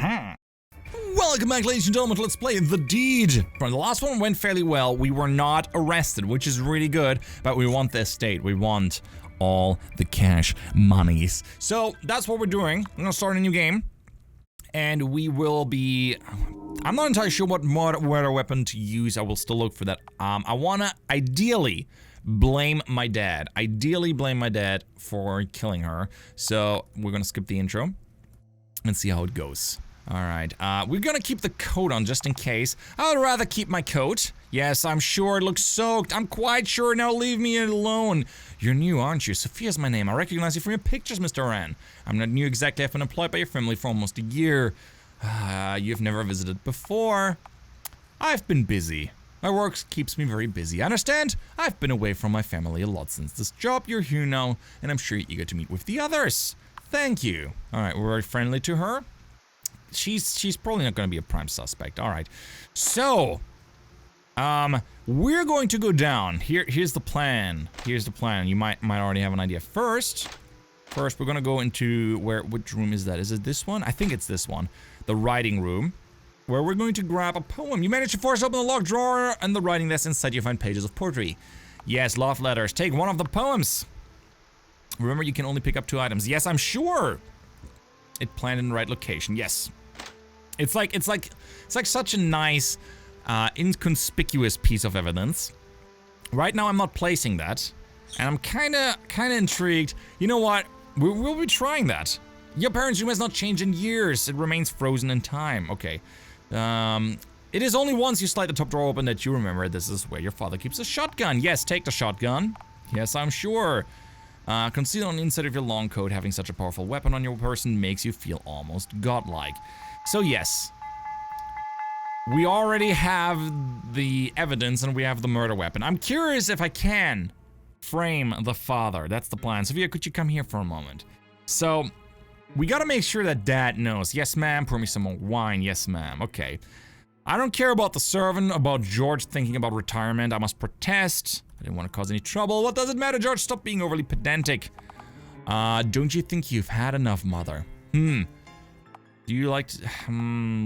Welcome back, ladies and gentlemen, to Let's Play The Deed. From the last one went fairly well. We were not arrested, which is really good, but we want the estate. We want all the cash monies. So that's what we're doing. I'm gonna start a new game, and we will be... I'm not entirely sure what murder weapon to use. I will still look for that. I wanna ideally blame my dad. Ideally blame my dad for killing her. So we're gonna skip the intro and see how it goes. Alright, we're gonna keep the coat on just in case. I would rather keep my coat. Yes, I'm sure it looks soaked. I'm quite sure. Now leave me alone. You're new, aren't you? Sophia's my name. I recognize you from your pictures, Mr. Wren. I'm not new exactly. I've been employed by your family for almost a year. You've never visited before. I've been busy. My work keeps me very busy. I understand? I've been away from my family a lot since this job. You're here now, and I'm sure you're eager to meet with the others. Thank you. Alright, we're very friendly to her. She's probably not going to be a prime suspect. All right. So, we're going to go down. Here's the plan. Here's the plan. You might already have an idea. First, we're going to go into which room is that? Is it this one? I think it's this one. The writing room, where we're going to grab a poem. You managed to force open the locked drawer and the writing desk inside. You find pages of poetry. Yes, love letters. Take one of the poems. Remember, you can only pick up 2 items. Yes, I'm sure. It planted in the right location. Yes. It's like such a nice, inconspicuous piece of evidence. Right now, I'm not placing that, and I'm kinda intrigued. You know what? We'll be trying that. Your parents' room has not changed in years. It remains frozen in time. Okay. It is only once you slide the top drawer open that you remember this is where your father keeps a shotgun. Yes, take the shotgun. Yes, I'm sure. Concealed on the inside of your long coat, having such a powerful weapon on your person makes you feel almost godlike. So yes, we already have the evidence and we have the murder weapon. I'm curious if I can frame the father. That's the plan. Sophia, could you come here for a moment? So, we gotta make sure that dad knows. Yes, ma'am. Pour me some more wine. Yes, ma'am. Okay. I don't care about the servant, about George thinking about retirement. I must protest. I didn't want to cause any trouble. What does it matter, George? Stop being overly pedantic. Don't you think you've had enough, mother? Do you like to,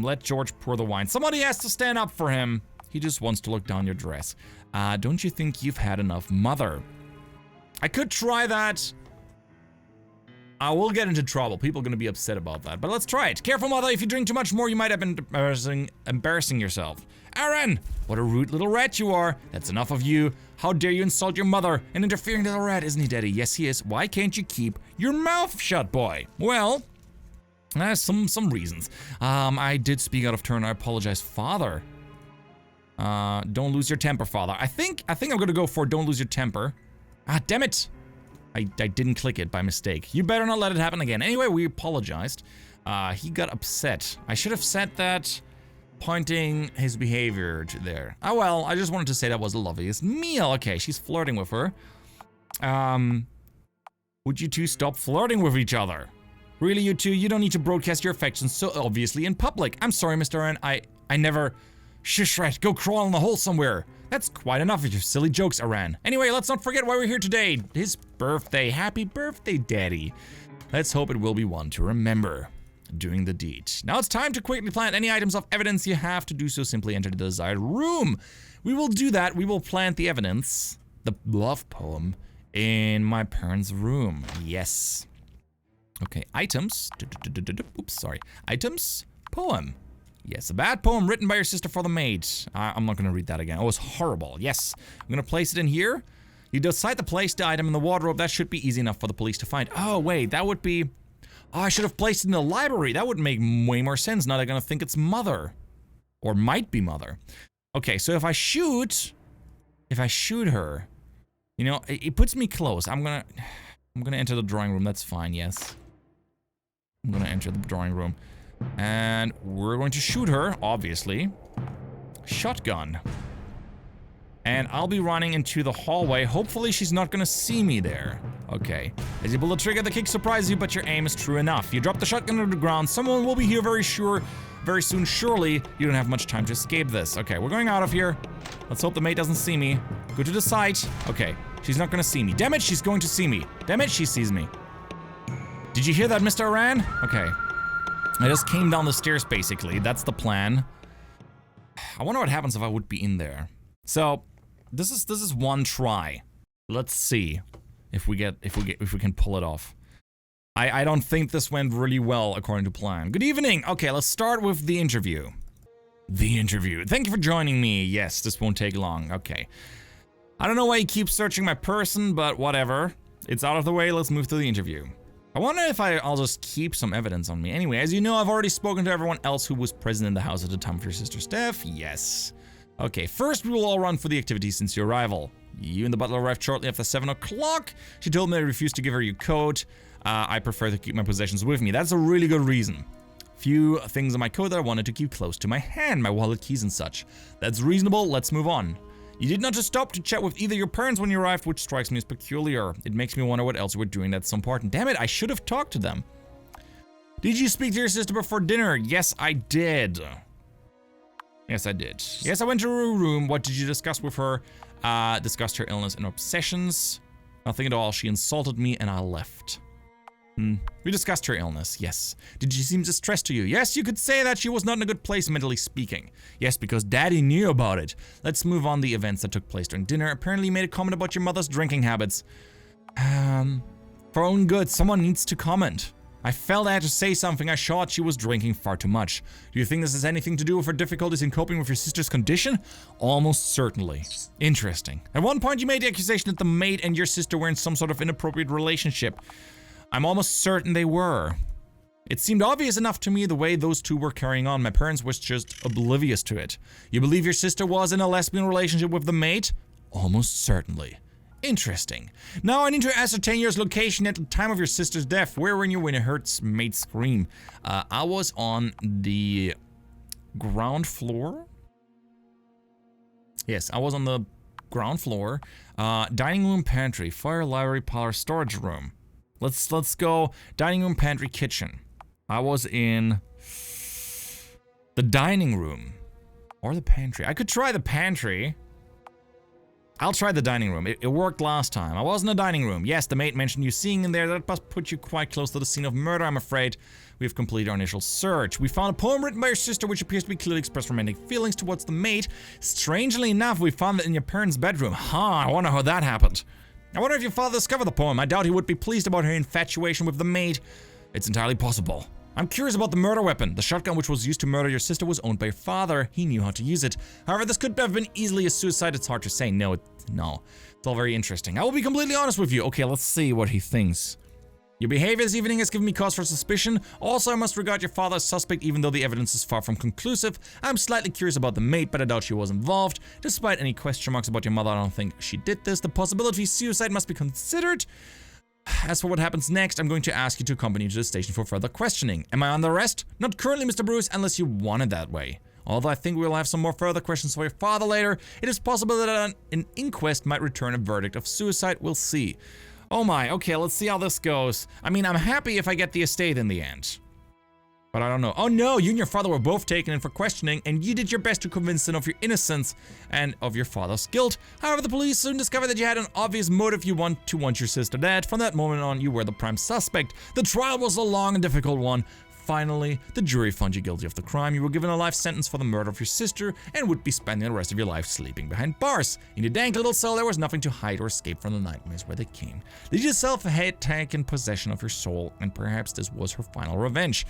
let George pour the wine. Somebody has to stand up for him. He just wants to look down your dress. Don't you think you've had enough, mother? I could try that. I will get into trouble. People are gonna be upset about that, but let's try it. Careful, mother. If you drink too much more, you might have been embarrassing yourself. Aaron! What a rude little rat you are. That's enough of you. How dare you insult your mother? An interfering little rat, isn't he, Daddy? Yes, he is. Why can't you keep your mouth shut, boy? Well, some reasons. I did speak out of turn. I apologize, father. Don't lose your temper, father. I think I'm gonna go for don't lose your temper. Ah, damn it! I didn't click it by mistake. You better not let it happen again. Anyway, we apologized. He got upset. I should have said that, pointing his behavior to there. Oh well, I just wanted to say that was the loveliest meal. Okay, she's flirting with her. Would you two stop flirting with each other? Really, you two? You don't need to broadcast your affections so obviously in public. I'm sorry, Mr. Wren. I never... Shush, right. Go crawl in the hole somewhere. That's quite enough of your silly jokes, Aran. Anyway, let's not forget why we're here today. His birthday. Happy birthday, Daddy. Let's hope it will be one to remember. Doing the deed. Now it's time to quickly plant any items of evidence. You have to do so. Simply enter the desired room. We will do that. We will plant the evidence, the love poem, in my parents' room. Yes. Okay, items. Oops, sorry. Items, poem. Yes, a bad poem written by your sister for the maid. I'm not gonna read that again. Oh, it was horrible. Yes, I'm gonna place it in here. You decide to place the item in the wardrobe. That should be easy enough for the police to find. Oh, wait, that would be... Oh, I should have placed it in the library. That would make way more sense. Now they're gonna think it's mother. Or might be mother. Okay, so if I shoot her, you know, it puts me close. I'm gonna enter the drawing room. That's fine, yes. I'm gonna enter the drawing room. And we're going to shoot her, obviously. Shotgun. And I'll be running into the hallway. Hopefully she's not gonna see me there. Okay. As you pull the trigger, the kick surprises you, but your aim is true enough. You drop the shotgun on the ground. Someone will be here very soon. Surely, you don't have much time to escape this. Okay, we're going out of here. Let's hope the mate doesn't see me. Go to the site. Okay, she's not gonna see me. Damn it, she's going to see me. Damn it, she sees me. Did you hear that, Mr. Aran? Okay. I just came down the stairs, basically. That's the plan. I wonder what happens if I would be in there. So, this is one try. Let's see if we can pull it off. I don't think this went really well according to plan. Good evening. Okay, let's start with the interview. The interview. Thank you for joining me. Yes, this won't take long. Okay. I don't know why you keep searching my person, but whatever. It's out of the way. Let's move to the interview. I wonder if I'll just keep some evidence on me. Anyway, as you know, I've already spoken to everyone else who was present in the house at the time of your sister's death. Yes. Okay, first we will all run for the activities since your arrival. You and the butler arrived shortly after 7 o'clock. She told me I refused to give her your coat. I prefer to keep my possessions with me. That's a really good reason. Few things in my coat that I wanted to keep close to my hand, my wallet, keys and such. That's reasonable, let's move on. You did not just stop to chat with either your parents when you arrived, which strikes me as peculiar. It makes me wonder what else you were doing that's so important. Damn it, I should have talked to them. Did you speak to your sister before dinner? Yes, I did. Yes, I did. Yes, I went to her room. What did you discuss with her? Discussed her illness and obsessions. Nothing at all. She insulted me and I left. We discussed her illness, yes. Did she seem distressed to you? Yes, you could say that she was not in a good place mentally speaking. Yes, because Daddy knew about it. Let's move on the events that took place during dinner. Apparently you made a comment about your mother's drinking habits. For own good, someone needs to comment. I felt I had to say something. I thought she was drinking far too much. Do you think this has anything to do with her difficulties in coping with your sister's condition? Almost certainly. Interesting. At one point you made the accusation that the maid and your sister were in some sort of inappropriate relationship. I'm almost certain they were. It seemed obvious enough to me the way those two were carrying on. My parents were just oblivious to it. You believe your sister was in a lesbian relationship with the maid? Almost certainly. Interesting. Now I need to ascertain your location at the time of your sister's death. Where were you when you heard maid scream? I was on the ground floor. Yes, I was on the ground floor. Dining room, pantry, fire, library, parlor, storage room. Let's go dining room, pantry, kitchen. I was in the dining room or the pantry. I could try the pantry. I'll try the dining room. It worked last time. I was in the dining room. Yes, the maid mentioned you seeing in there. That must put you quite close to the scene of murder, I'm afraid. We've completed our initial search. We found a poem written by your sister which appears to be clearly expressed romantic feelings towards the maid. Strangely enough, we found it in your parents' bedroom. I wonder how that happened. I wonder if your father discovered the poem. I doubt he would be pleased about her infatuation with the maid. It's entirely possible. I'm curious about the murder weapon. The shotgun which was used to murder your sister was owned by your father. He knew how to use it. However, this could have been easily a suicide. It's hard to say. No. It's all very interesting. I will be completely honest with you. Okay, let's see what he thinks. Your behavior this evening has given me cause for suspicion. Also, I must regard your father as suspect even though the evidence is far from conclusive. I'm slightly curious about the maid, but I doubt she was involved. Despite any question marks about your mother, I don't think she did this. The possibility of suicide must be considered. As for what happens next, I'm going to ask you to accompany me to the station for further questioning. Am I under arrest? Not currently, Mr. Bruce, unless you want it that way. Although I think we'll have some more further questions for your father later, it is possible that an inquest might return a verdict of suicide. We'll see. Oh my, okay, let's see how this goes. I mean, I'm happy if I get the estate in the end. But I don't know. Oh no, you and your father were both taken in for questioning, and you did your best to convince them of your innocence and of your father's guilt. However, the police soon discovered that you had an obvious motive. You want your sister dead. From that moment on, you were the prime suspect. The trial was a long and difficult one. Finally, the jury found you guilty of the crime. You were given a life sentence for the murder of your sister and would be spending the rest of your life sleeping behind bars. In your dank little cell, there was nothing to hide or escape from the nightmares where they came. Did yourself had taken possession of your soul, and perhaps this was her final revenge.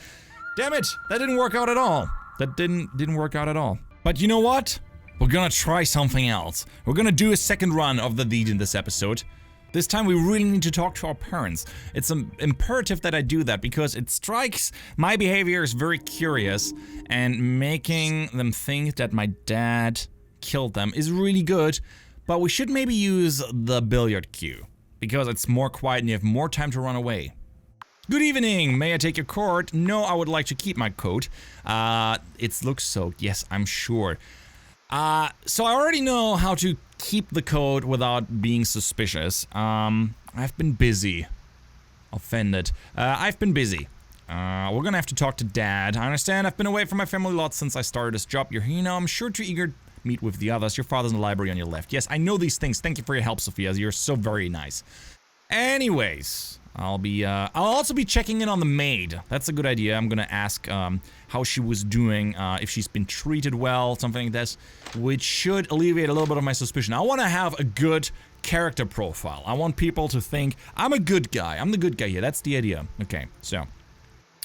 Damn it, that didn't work out at all. That didn't work out at all. But you know what? We're gonna try something else. We're gonna do a second run of the deed in this episode. This time we really need to talk to our parents. It's imperative that I do that because it strikes my behavior as very curious, and making them think that my dad killed them is really good, but we should maybe use the billiard cue because it's more quiet and you have more time to run away. Good evening, may I take your coat? No, I would like to keep my coat. It looks soaked, yes, I'm sure. So I already know how to keep the coat without being suspicious. I've been busy. Offended. I've been busy. We're gonna have to talk to Dad. I understand I've been away from my family a lot since I started this job. You're here now. I'm sure too eager to meet with the others. Your father's in the library on your left. Yes, I know these things. Thank you for your help, Sophia. You're so very nice. Anyways, I'll also be checking in on the maid. That's a good idea. I'm gonna ask how she was doing, if she's been treated well, something like this, which should alleviate a little bit of my suspicion. I want to have a good character profile. I want people to think I'm a good guy. I'm the good guy here. That's the idea. Okay, so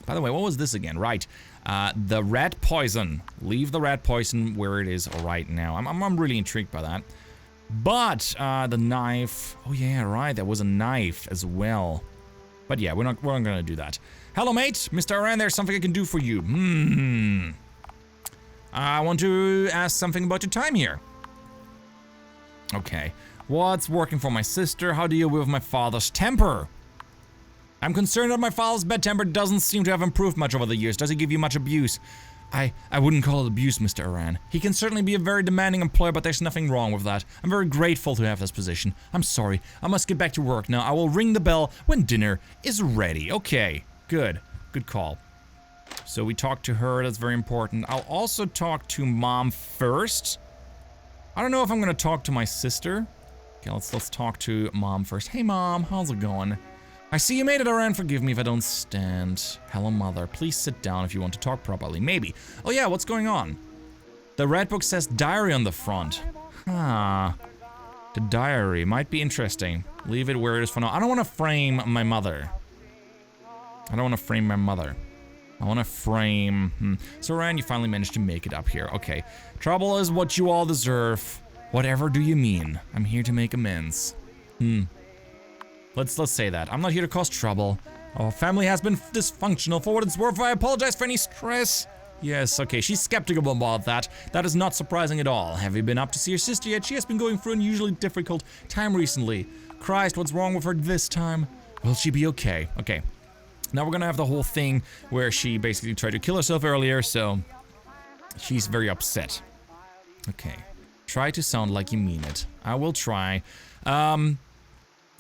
by the way, what was this again? Right, the rat poison. Leave the rat poison where it is right now. I'm really intrigued by that. But the knife. Oh yeah, right. There was a knife as well. But yeah, we're not gonna do that. Hello, mate. Mr. Aran, there's something I can do for you. I want to ask something about your time here. Okay. What's working for my sister? How do you deal with my father's temper? I'm concerned that my father's bad temper doesn't seem to have improved much over the years. Does he give you much abuse? I wouldn't call it abuse, Mr. Aran. He can certainly be a very demanding employer, but there's nothing wrong with that. I'm very grateful to have this position. I'm sorry. I must get back to work now. I will ring the bell when dinner is ready. Okay, good. Good call. So we talked to her. That's very important. I'll also talk to Mom first. I don't know if I'm going to talk to my sister. Okay, let's talk to Mom first. Hey, Mom. How's it going? I see you made it, Aran. Forgive me if I don't stand. Hello, Mother. Please sit down if you want to talk properly. Maybe. Oh, yeah, what's going on? The red book says diary on the front. Huh. The diary might be interesting. Leave it where it is for now. I don't want to frame my mother. I don't want to frame my mother. I want to frame... So, Aran, you finally managed to make it up here. Okay. Trouble is what you all deserve. Whatever do you mean? I'm here to make amends. Let's say that. I'm not here to cause trouble. Our family has been dysfunctional. For what it's worth, I apologize for any stress. Yes, okay, she's skeptical about that. That is not surprising at all. Have you been up to see your sister yet? She has been going through an unusually difficult time recently. Christ, what's wrong with her this time? Will she be okay? Okay. Now we're gonna have the whole thing where she basically tried to kill herself earlier, so she's very upset. Okay. Try to sound like you mean it. I will try.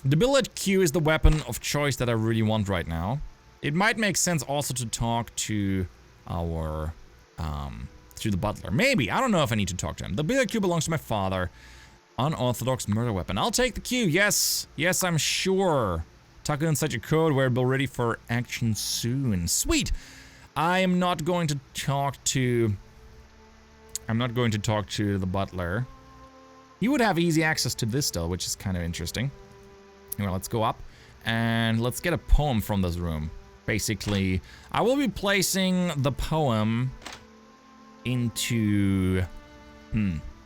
The billet cue is the weapon of choice that I really want right now. It might make sense also to talk to our, to the butler. Maybe, I don't know if I need to talk to him. The billet cue belongs to my father. Unorthodox murder weapon. I'll take the cue, yes. Yes, I'm sure. Tuck it in such a code where it'll be ready for action soon. Sweet. I am not going to talk to the butler. He would have easy access to this still, which is kind of interesting. Anyway, let's go up and let's get a poem from this room. Basically, I will be placing the poem into...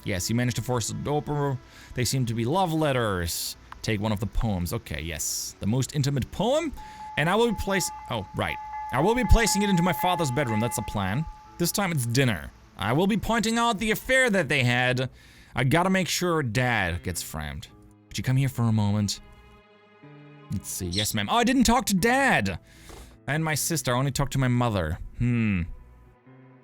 Yes, you managed to force it open. They seem to be love letters. Take one of the poems. Okay, yes. The most intimate poem. And I will be placing... Oh, right. I will be placing it into my father's bedroom. That's the plan. This time it's dinner. I will be pointing out the affair that they had. I gotta make sure Dad gets framed. Would you come here for a moment? Let's see. Yes, ma'am. Oh, I didn't talk to Dad! And my sister. I only talked to my mother.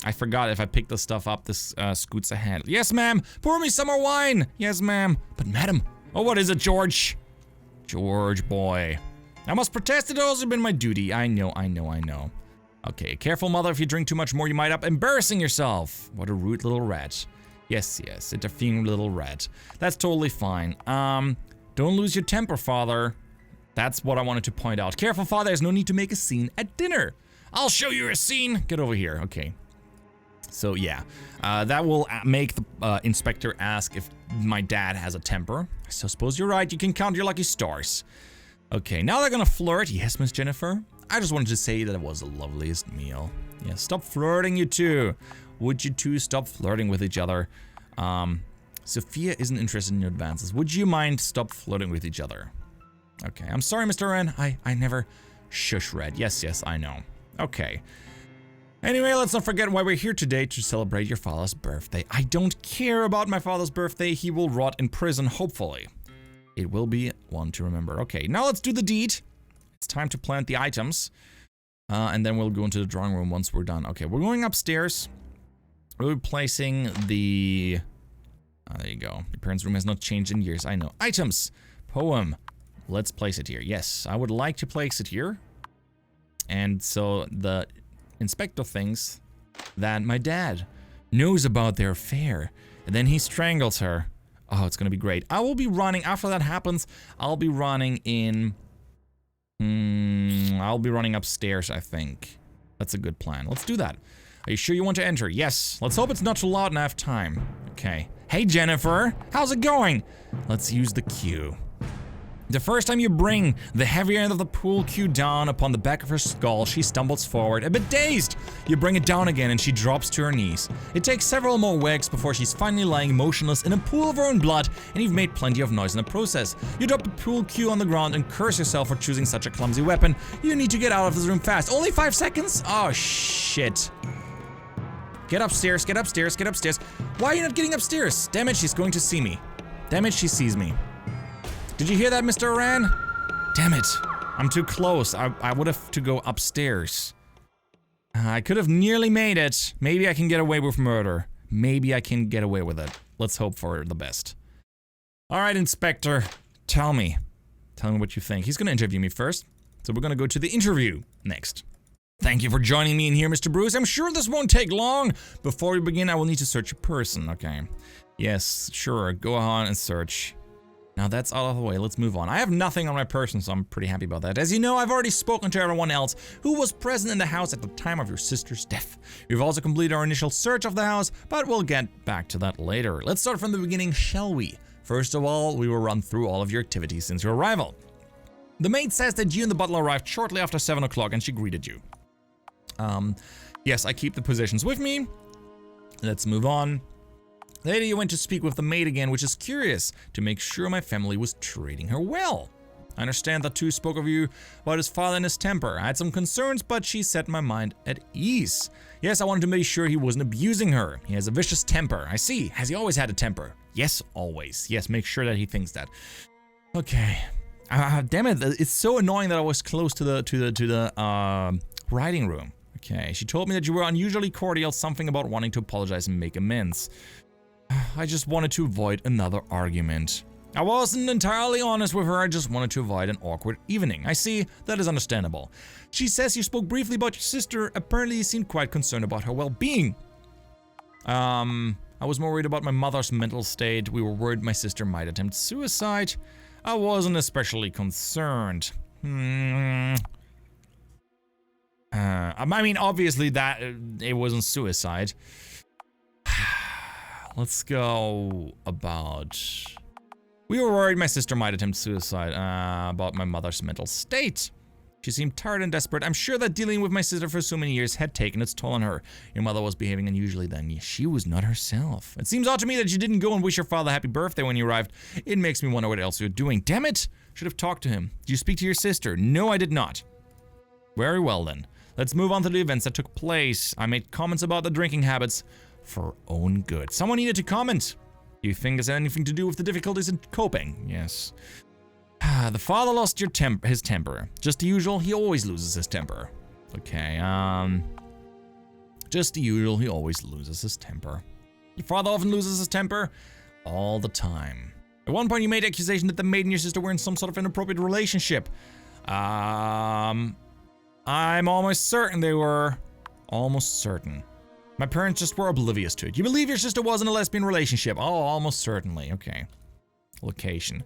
I forgot if I pick this stuff up, this scoots ahead. Yes, ma'am! Pour me some more wine! Yes, ma'am. But madam... Oh, what is it, George? George, boy. I must protest. It has also been my duty. I know. Okay, careful, mother. If you drink too much more, you might end up embarrassing yourself. What a rude little rat. Yes, interfering little rat. That's totally fine. Don't lose your temper, father. That's what I wanted to point out. Careful, father. There's no need to make a scene at dinner. I'll show you a scene. Get over here. Okay. So, yeah. That will make the inspector ask if my dad has a temper. So, suppose you're right. You can count your lucky stars. Okay, now they're gonna flirt. Yes, Miss Jennifer. I just wanted to say that it was the loveliest meal. Yeah, stop flirting, you two. Would you two stop flirting with each other? Sophia isn't interested in your advances. Would you mind stop flirting with each other? Okay, I'm sorry, Mr. Wren. I never... Shush, Red. Yes, I know. Okay. Anyway, let's not forget why we're here today, to celebrate your father's birthday. I don't care about my father's birthday. He will rot in prison, hopefully. It will be one to remember. Okay, now let's do the deed. It's time to plant the items. And then we'll go into the drawing room once we're done. Okay, we're going upstairs. We're placing the... there you go. Your parents' room has not changed in years. I know. Items. Poem. Let's place it here. Yes, I would like to place it here. And so the inspector thinks that my dad knows about their affair. And then he strangles her. Oh, it's gonna be great. I will be running, after that happens, I'll be running in... I'll be running upstairs, I think. That's a good plan. Let's do that. Are you sure you want to enter? Yes. Let's hope it's not too loud and I have time. Okay. Hey, Jennifer. How's it going? Let's use the cue. The first time you bring the heavy end of the pool cue down upon the back of her skull, she stumbles forward, a bit dazed. You bring it down again and she drops to her knees. It takes several more wags before she's finally lying motionless in a pool of her own blood, and you've made plenty of noise in the process. You drop the pool cue on the ground and curse yourself for choosing such a clumsy weapon. You need to get out of this room fast. Only 5 seconds? Oh, shit. Get upstairs, get upstairs, get upstairs. Why are you not getting upstairs? Damn it, she's going to see me. Damn it, she sees me. Did you hear that, Mr. Iran? Damn it. I'm too close. I would have to go upstairs. I could have nearly made it. Maybe I can get away with murder. Maybe I can get away with it. Let's hope for the best. Alright, Inspector. Tell me. Tell me what you think. He's gonna interview me first. So we're gonna go to the interview next. Thank you for joining me in here, Mr. Bruce. I'm sure this won't take long. Before we begin, I will need to search a person. Okay. Yes, sure. Go on and search. Now that's out of the way, let's move on. I have nothing on my person, so I'm pretty happy about that. As you know, I've already spoken to everyone else who was present in the house at the time of your sister's death. We've also completed our initial search of the house, but we'll get back to that later. Let's start from the beginning, shall we? First of all, we will run through all of your activities since your arrival. The maid says that you and the butler arrived shortly after 7 o'clock and she greeted you. Yes, I keep the positions with me. Let's move on. Later you went to speak with the maid again, which is curious, to make sure my family was treating her well. I understand that too spoke of you about his father and his temper. I had some concerns, but she set my mind at ease. Yes, I wanted to make sure he wasn't abusing her. He has a vicious temper. I see. Has he always had a temper? Yes, always. Yes, make sure that he thinks that. Okay. Damn it, it's so annoying that I was close to the writing room. Okay, she told me that you were unusually cordial, something about wanting to apologize and make amends. I just wanted to avoid another argument. I wasn't entirely honest with her, I just wanted to avoid an awkward evening. I see, that is understandable. She says you spoke briefly about your sister, apparently you seemed quite concerned about her well-being. I was more worried about my mother's mental state. We were worried my sister might attempt suicide. I wasn't especially concerned. I mean, obviously that it wasn't suicide. Let's go about... We were worried my sister might attempt suicide, about my mother's mental state. She seemed tired and desperate. I'm sure that dealing with my sister for so many years had taken its toll on her. Your mother was behaving unusually then. She was not herself. It seems odd to me that you didn't go and wish your father happy birthday when you arrived. It makes me wonder what else you're doing. Damn it! Should have talked to him. Did you speak to your sister? No, I did not. Very well then. Let's move on to the events that took place. I made comments about the drinking habits for own good. Someone needed to comment. Do you think it has anything to do with the difficulties in coping? Yes. The father lost his temper. Just the usual, he always loses his temper. Okay, just the usual, he always loses his temper. Your father often loses his temper? All the time. At one point you made the accusation that the maid and your sister were in some sort of inappropriate relationship. I'm almost certain they were. Almost certain. My parents just were oblivious to it. You believe your sister was in a lesbian relationship? Oh, almost certainly. Okay. Location.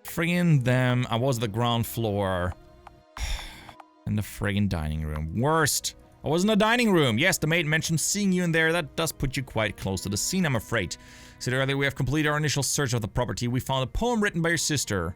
Friggin' them. I was the ground floor. In the friggin' dining room. Worst. I was in the dining room. Yes, the maid mentioned seeing you in there. That does put you quite close to the scene, I'm afraid. Said earlier, we have completed our initial search of the property. We found a poem written by your sister.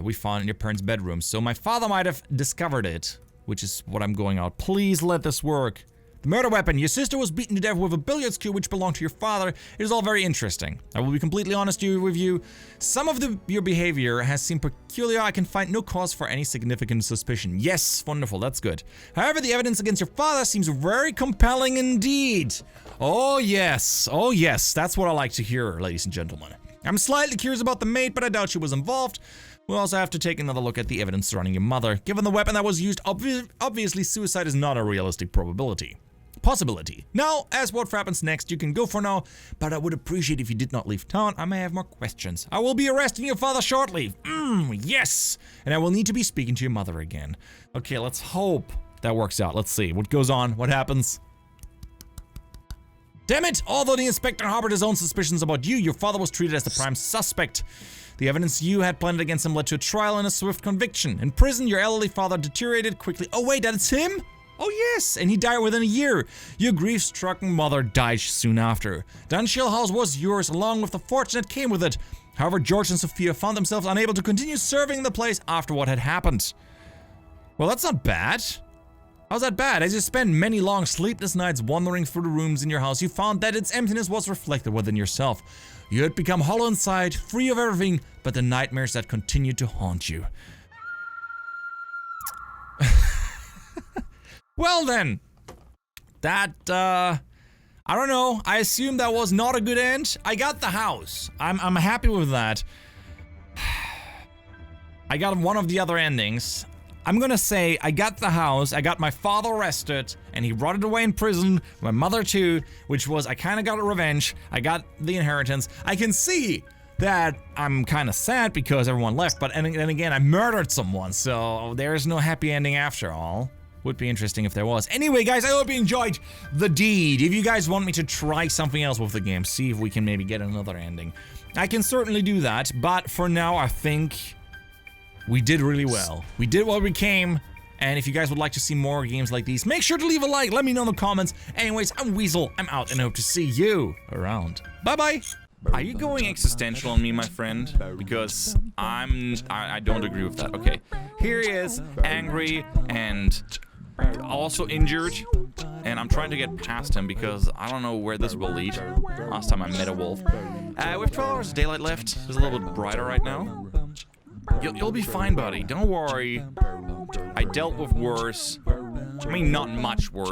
We found it in your parents' bedroom. So my father might have discovered it, which is what I'm going out. Please let this work. The murder weapon. Your sister was beaten to death with a billiards cue which belonged to your father. It is all very interesting. I will be completely honest with you. Some of your behavior has seemed peculiar. I can find no cause for any significant suspicion. Yes, wonderful. That's good. However, the evidence against your father seems very compelling indeed. Oh yes. Oh yes. That's what I like to hear, ladies and gentlemen. I'm slightly curious about the maid, but I doubt she was involved. We'll also have to take another look at the evidence surrounding your mother. Given the weapon that was used, obviously suicide is not a realistic possibility. Now, as what happens next, you can go for now, but I would appreciate if you did not leave town. I may have more questions. I will be arresting your father shortly. Yes! And I will need to be speaking to your mother again. Okay, let's hope that works out. Let's see what goes on, what happens. Damn it! Although the inspector harbored his own suspicions about you, your father was treated as the prime suspect. The evidence you had planted against him led to a trial and a swift conviction. In prison, your elderly father deteriorated quickly. Oh wait, that's him? Oh yes, and he died within a year. Your grief-stricken mother died soon after. Dunshell House was yours, along with the fortune that came with it. However, George and Sophia found themselves unable to continue serving the place after what had happened. Well, that's not bad. How's that bad? As you spent many long sleepless nights wandering through the rooms in your house, you found that its emptiness was reflected within yourself. You had become hollow inside, free of everything but the nightmares that continued to haunt you. Well then, that, I don't know, I assume that was not a good end. I got the house. I'm happy with that. I got one of the other endings. I'm gonna say I got the house, I got my father arrested, and he rotted away in prison, my mother too, which was, I kinda got revenge, I got the inheritance. I can see that I'm kinda sad because everyone left, but and again, I murdered someone, so there's no happy ending after all. Would be interesting if there was. Anyway, guys, I hope you enjoyed the deed. If you guys want me to try something else with the game, see if we can maybe get another ending, I can certainly do that, but for now, I think we did really well. We did what we came, and if you guys would like to see more games like these, make sure to leave a like, let me know in the comments. Anyways, I'm Weasel, I'm out, and I hope to see you around. Bye-bye! Are you going existential on me, my friend? Because I don't agree with that. Okay, here he is, angry, and also injured, and I'm trying to get past him because I don't know where this will lead. Last time I met a wolf. We have 12 hours of daylight left. It's a little bit brighter right now. You'll be fine, buddy. Don't worry. I dealt with worse. I mean, not much worse.